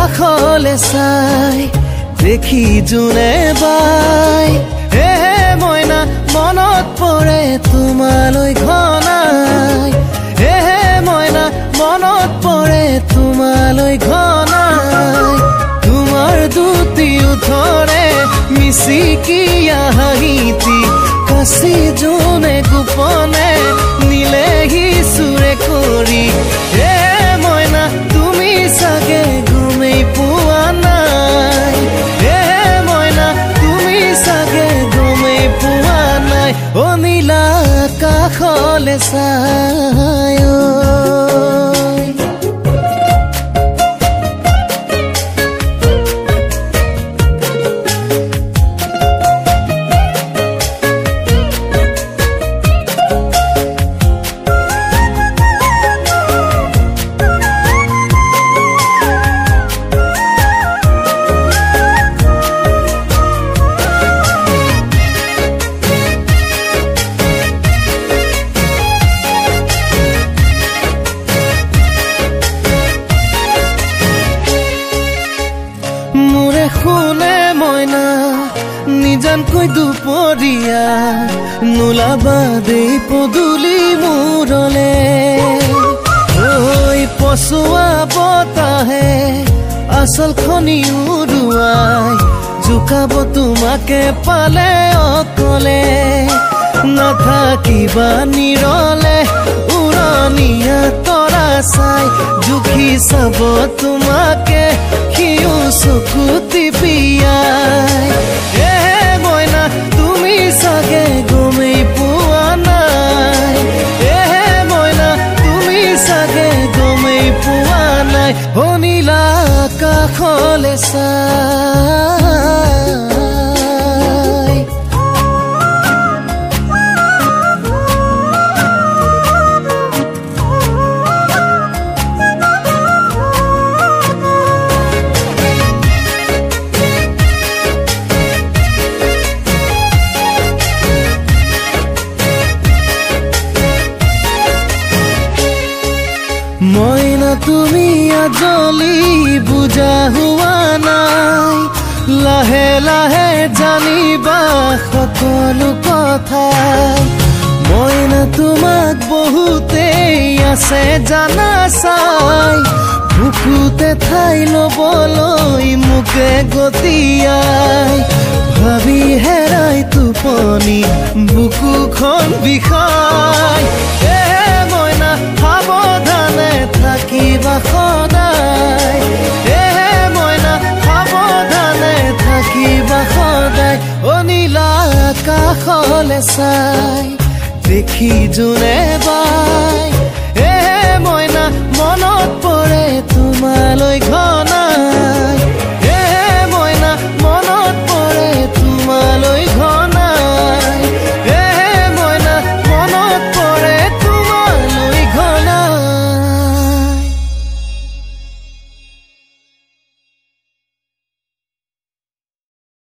কাষলে চাই দেখি যোনে বাই হে মইনা মনত পৰে তোমালৈ ঘনাই হে মইনা মনত পৰে তোমালৈ ঘনাই তোমাৰ দুটি উঠৰে মিচিকিয়া হাঁহিতি কাছি যোনে গোপনে নিলেহি চুৰে কৰি হে মইনা তুমি চাগে গমেই পোৱা নাই হে মইনা তুমি চাগে গমেই পোৱা নাই অ নীলা কাষলে চাই মোৰে শুনে মইনা নিজানকৈ দুপৰীয়া নোলাবা দেই পদূলি মূৰলে ঐ পচোৱা বতাহে আচল খনি উৰুৱাই জোকাব তোমাকে পালে অকলে নাথাকিবা নিৰলে উৰণীয়া তৰা চাই জুখি চাব তোমাকে সিও চকু টিপিয়াই হে মইনা তুমি চাগে গমেই পোৱা নাই হে মইনা তুমি চাগে গমেই পোৱা নাই অ নীলা কাষলে চাই মইনা তুমি আজলি বুজা হোৱা নাই লাহে লাহে জানিবা সকলো কথা মইনা তোমাক বহুতেই আছে জানা চাই বুকুতে ঠাই ল'বলৈ মোকে গতিয়াই ভাবি হেৰাই টোপনি বুকুখন বিষাই মইনা সাৱধানে থাকিবা সদায় হে মইনা সাৱধানে থাকিবা সদায় অ নীলা কাষলে চাই দেখি যোনে বাই হে মইনা মনত পৰে তোমালৈ ঘৰ